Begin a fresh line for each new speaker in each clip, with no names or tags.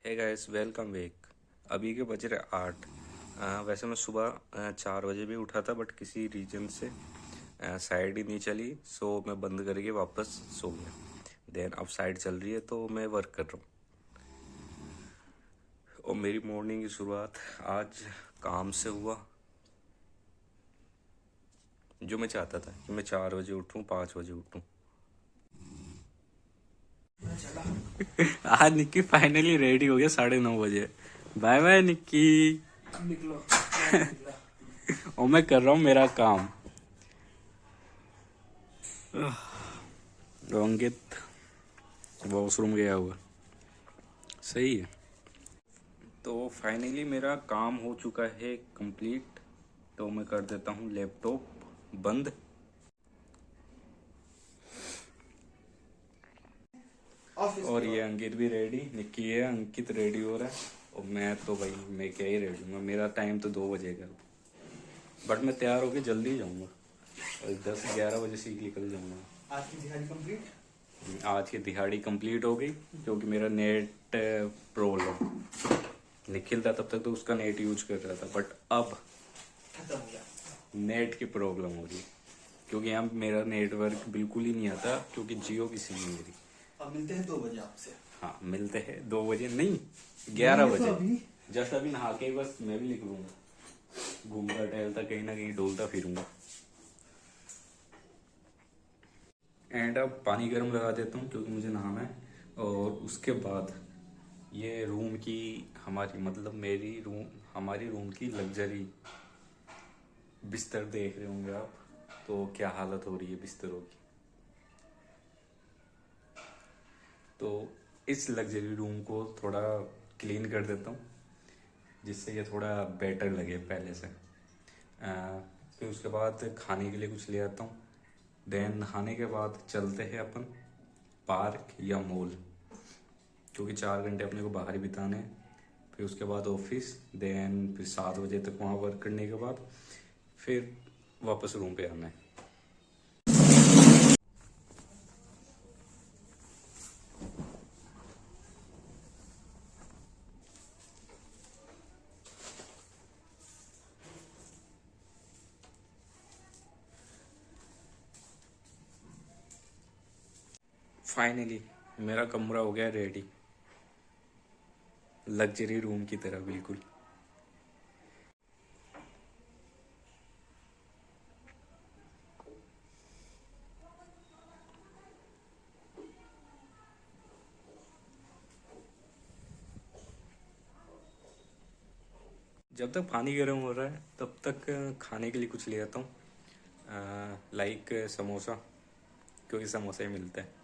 Hey guys, welcome back. अभी के बज रहे 8। वैसे मैं सुबह 4 बजे भी उठा था, बट किसी रीजन से साइड ही नहीं चली, सो मैं बंद करके वापस सो गया। देन अब साइड चल रही है तो मैं वर्क कर रहा हूँ। और मेरी मॉर्निंग की शुरुआत आज काम से हुआ, जो मैं चाहता था कि मैं 4 बजे उठूँ, 5 बजे उठूँ। आज निक्की फाइनली रेडी हो गया 9:30 बजे। Bye bye Nikki.
निकलो।
और मैं कर रहा हूँ मेरा काम। अंकित वॉशरूम गया हुआ। सही है। तो फाइनली मेरा काम हो चुका है कंप्लीट। तो मैं कर देता हूँ लैपटॉप बंद। और ये अंकित भी रेडी, निक्की है, अंकित रेडी हो रहा है। और मैं तो भाई मैं क्या ही रेडी हूँ। मेरा टाइम तो 2 बजे का, बट मैं तैयार होके जल्दी जाऊँगा और 10-11 बजे से निकल जाऊँगा।
आज की दिहाड़ी कंप्लीट।
आज की दिहाड़ी कंप्लीट हो गई क्योंकि मेरा नेट प्रॉब्लम। निखिल था तब तक तो उसका नेट यूज कर रहा था, बट अब
खत्म हो गया।
नेट की प्रॉब्लम हो रही है क्योंकि यहाँ मेरा नेटवर्क बिल्कुल ही नहीं आता क्योंकि जियो की सिम है मेरी।
अब मिलते हैं 2 बजे आपसे।
हाँ मिलते हैं 2 बजे, नहीं 11 बजे।
तो अभी
जस्ट अभी नहा के बस मैं भी निकलूंगा, घूमता टहलता कहीं ना कहीं डोलता फिरूंगा। एंड अब पानी गर्म लगा देता हूँ क्योंकि मुझे नहाना है। और उसके बाद ये रूम की हमारी मतलब मेरी रूम हमारी रूम की लग्जरी बिस्तर देख रहे होंगे आप, तो क्या हालत हो रही है बिस्तरों की। तो इस लग्जरी रूम को थोड़ा क्लीन कर देता हूँ जिससे ये थोड़ा बेटर लगे पहले से। फिर उसके बाद खाने के लिए कुछ ले आता हूँ। देन नहाने के बाद चलते हैं अपन पार्क या मॉल, क्योंकि 4 घंटे अपने को बाहर ही बिताने हैं। फिर उसके बाद ऑफिस, देन फिर 7 बजे तक वहाँ वर्क करने के बाद फिर वापस रूम पे आना है। फाइनली मेरा कमरा हो गया रेडी, लग्जरी रूम की तरह बिल्कुल। जब तक पानी गर्म हो रहा है तब तक खाने के लिए कुछ ले आता हूँ, लाइक समोसा, क्योंकि समोसा ही मिलता है।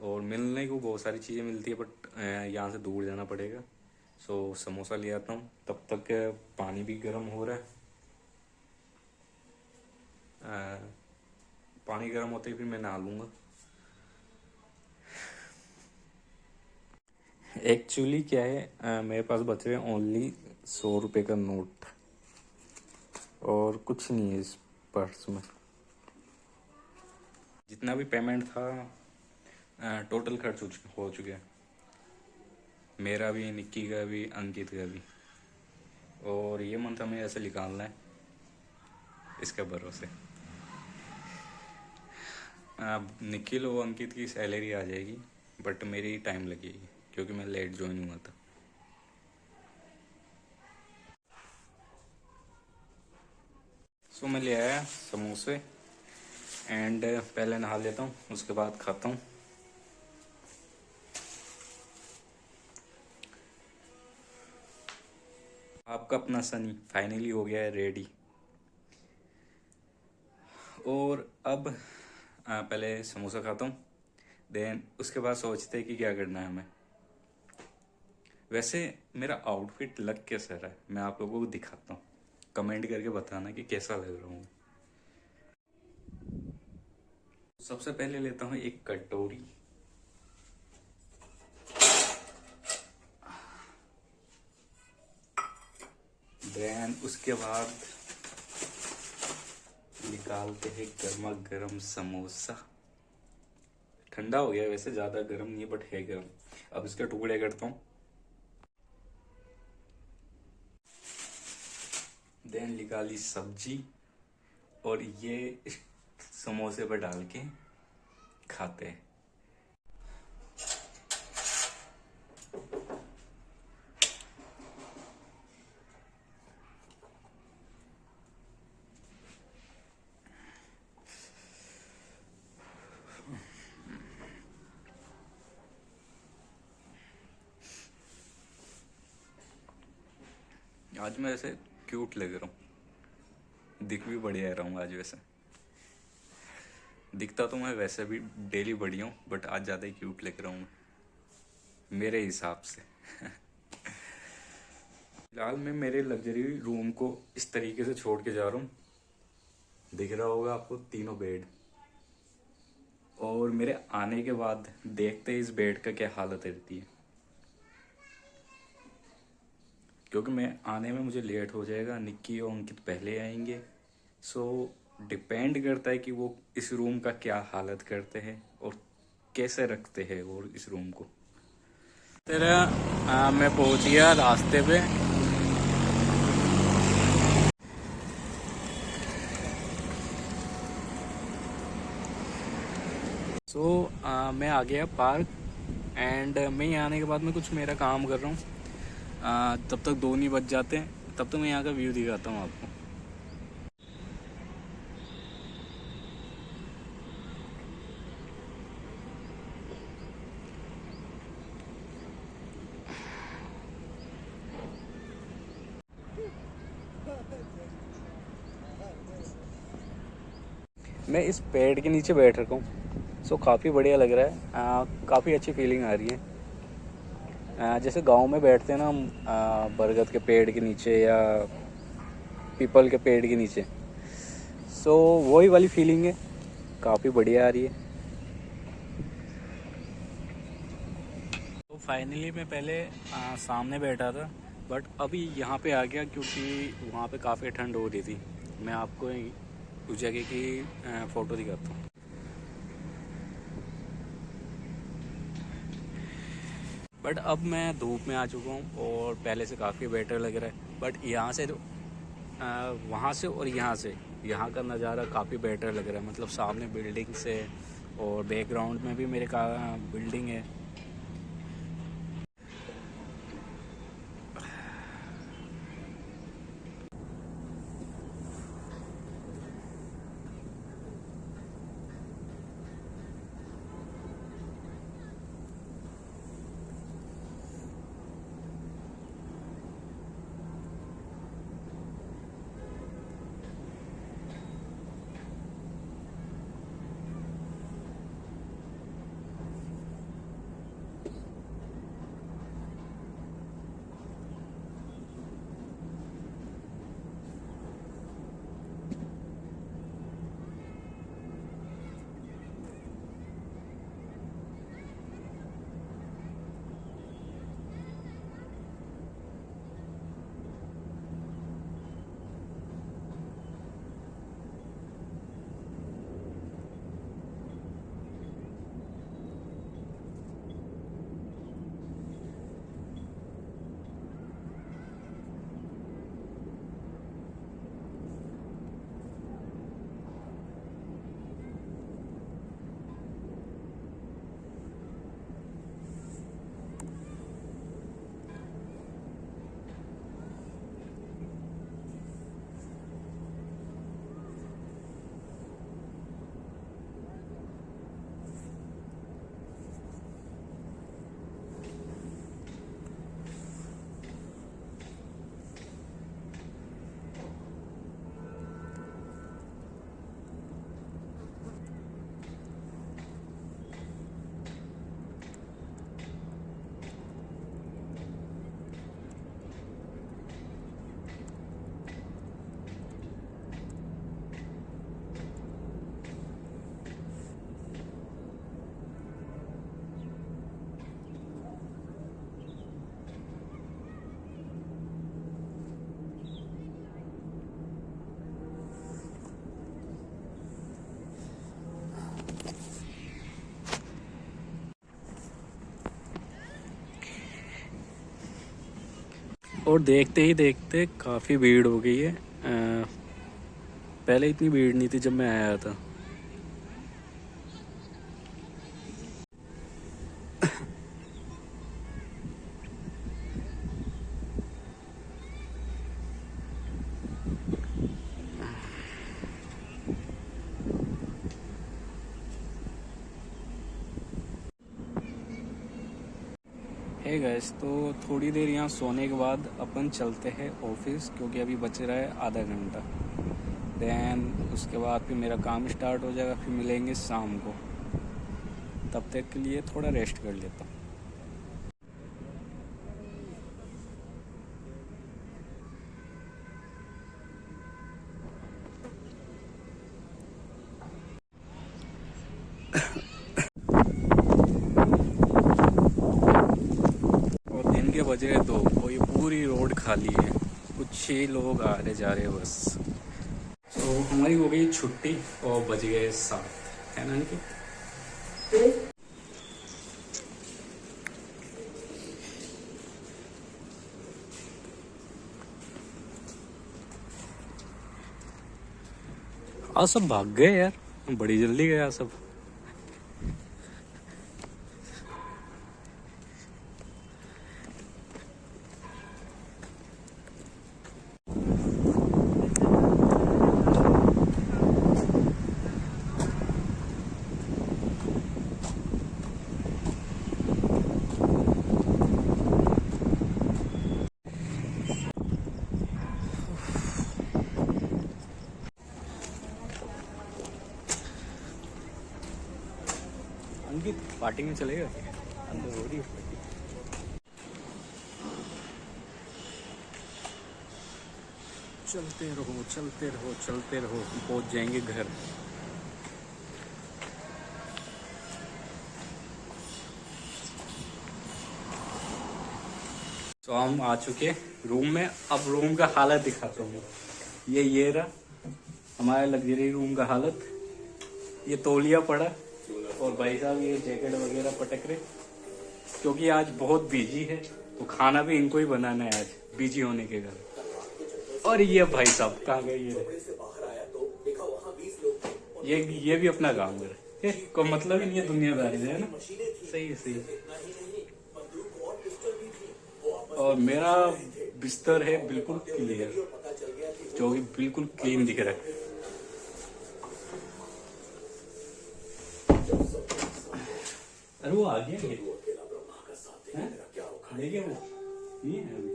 और मिलने को बहुत सारी चीज़ें मिलती है, बट यहाँ से दूर जाना पड़ेगा। सो समोसा ले आता हूँ। तब तक पानी भी गर्म हो रहा है। पानी गर्म होते ही फिर मैं नहा लूँगा। एक्चुअली क्या है, मेरे पास बच रहे हैं ओनली 100 रुपये का नोट और कुछ नहीं है इस पर्स में। जितना भी पेमेंट था टोटल खर्च हो चुके हैं, मेरा भी, निक्की का भी, अंकित का भी। और ये मंथ हमें ऐसे निकालना है इसके भरोसे। निखिल और अंकित की सैलरी आ जाएगी, बट मेरी टाइम लगेगी क्योंकि मैं लेट ज्वाइन हुआ था। सो मैं ले आया समोसे एंड पहले नहा लेता हूँ, उसके बाद खाता हूँ। आपका अपना सनी फाइनली हो गया है रेडी। और अब पहले समोसा खाता हूँ, देन उसके बाद सोचते हैं कि क्या करना है हमें। वैसे मेरा आउटफिट लग कैसा रहा है मैं आप लोगों को दिखाता हूँ, कमेंट करके बताना कि कैसा लग रहा हूँ। सबसे पहले लेता हूँ एक कटोरी, देन उसके बाद निकालते हैं गर्मा गर्म समोसा। ठंडा हो गया वैसे, ज़्यादा गर्म नहीं है बट है गर्म। अब इसके टुकड़े करता हूँ देन निकाली सब्जी और ये समोसे पर डाल के खाते हैं। आज मैं ऐसे क्यूट लग रहा हूँ, दिख भी बढ़िया रहा हूँ आज। वैसे दिखता तो मैं वैसे भी डेली बढ़िया हूँ, बट आज ज़्यादा ही क्यूट लग रहा हूँ मैं, मेरे हिसाब से। फिलहाल मैं मेरे लग्जरी रूम को इस तरीके से छोड़ के जा रहा हूँ। दिख रहा होगा आपको तीनों बेड, और मेरे आने के बाद देखते हैं इस बेड का क्या हालत रहती है, क्योंकि मैं आने में मुझे लेट हो जाएगा, निक्की और अंकित पहले आएंगे। सो डिपेंड करता है कि वो इस रूम का क्या हालत करते हैं और कैसे रखते हैं वो इस रूम को। तेरा मैं पहुंच गया रास्ते पे। मैं आ गया पार्क, एंड मैं यहाँ आने के बाद मैं कुछ मेरा काम कर रहा हूँ। तब तक 2 नहीं बज जाते हैं, तब तक मैं यहाँ का व्यू दिखाता हूँ आपको। मैं इस पेड़ के नीचे बैठ रखा हूँ, सो काफ़ी बढ़िया लग रहा है। काफ़ी अच्छी फीलिंग आ रही है। जैसे गांव में बैठते हैं ना हम, बरगद के पेड़ के नीचे या पीपल के पेड़ के नीचे, सो वही वाली फीलिंग है, काफ़ी बढ़िया आ रही है। तो फाइनली मैं पहले सामने बैठा था, बट अभी यहाँ पे आ गया क्योंकि वहाँ पे काफ़ी ठंड हो रही थी। मैं आपको उस जगह की फ़ोटो दिखाता हूँ। बट अब मैं धूप में आ चुका हूँ और पहले से काफ़ी बेटर लग रहा है। बट यहाँ से तो वहाँ से और यहाँ का नज़ारा काफ़ी बेटर लग रहा है। मतलब सामने बिल्डिंग से और बैकग्राउंड में भी मेरे का बिल्डिंग है। और देखते ही देखते काफ़ी भीड़ हो गई है। पहले इतनी भीड़ नहीं थी जब मैं आया था। हे गाइस, तो थोड़ी देर यहाँ सोने के बाद अपन चलते हैं ऑफिस, क्योंकि अभी बच रहा है आधा घंटा। देन उसके बाद फिर मेरा काम स्टार्ट हो जाएगा, फिर मिलेंगे शाम को। तब तक के लिए थोड़ा रेस्ट कर लेता हूँ। और दिन के बज रहे 2 और ये पूरी रोड खाली है, कुछ ही लोग आ रहे जा रहे बस। तो हमारी हो गई छुट्टी और बज गए 7, है ना निकी? आज सब भाग गए यार, बड़ी जल्दी गया सब। अंकित पार्टी में चलेगा? अंदर हो रही है पार्टी। चलते रहो चलते रहो चलते रहो, पहुंच जाएंगे घर। तो हम आ चुके रूम में। अब रूम का हालत दिखाता हूँ। ये रहा हमारे लग्जरी रूम का हालत। ये तौलिया पड़ा और भाई साहब ये जैकेट वगैरह पटक रहे, क्योंकि आज बहुत बिजी है, तो खाना भी इनको ही बनाना है आज, बिजी होने के कारण। और ये भाई साहब कहाँ गए? ये भी अपना काम करे, कोई मतलब ही नहीं है दुनियादारी से, है ना? सही है, सही है। और मेरा बिस्तर है बिल्कुल क्लियर, जो कि बिल्कुल क्लीन दिख रहा है। अरे वो आ गया है? खड़े गया वो? नहीं है अभी।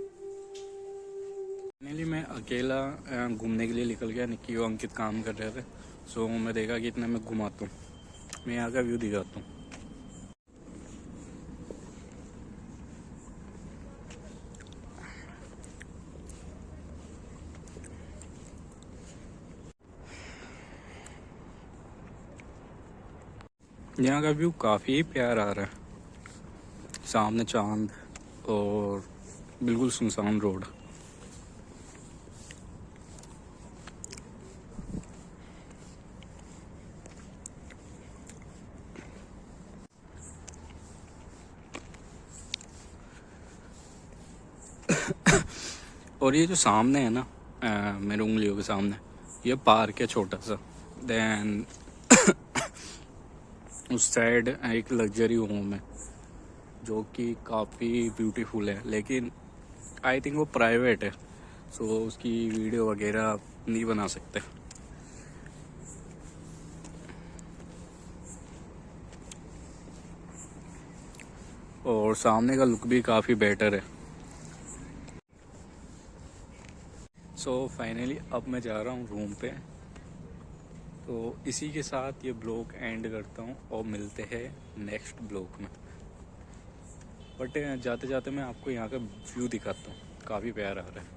फाइनली मैं अकेला घूमने के लिए निकल गया। निक्की और अंकित काम कर रहे थे, सो मैं देखा कि इतना मैं घुमाता हूँ, मैं यहाँ का व्यू दिखाता हूँ। यहाँ का व्यू काफ़ी प्यारा आ रहा है। सामने चांद और बिल्कुल सुनसान रोड। और ये जो सामने है ना, मेरे उंगलियों के सामने, ये पार्क है छोटा सा। देन उस साइड एक लग्जरी होम है जो कि काफ़ी ब्यूटीफुल है, लेकिन आई थिंक वो प्राइवेट है, सो उसकी वीडियो वगैरह नहीं बना सकते। और सामने का लुक भी काफ़ी बेटर है। सो फाइनली अब मैं जा रहा हूँ रूम पे। तो इसी के साथ ये ब्लॉग एंड करता हूँ और मिलते हैं नेक्स्ट ब्लॉग में। बट जाते जाते मैं आपको यहाँ का व्यू दिखाता हूँ, काफ़ी प्यारा आ रहा है।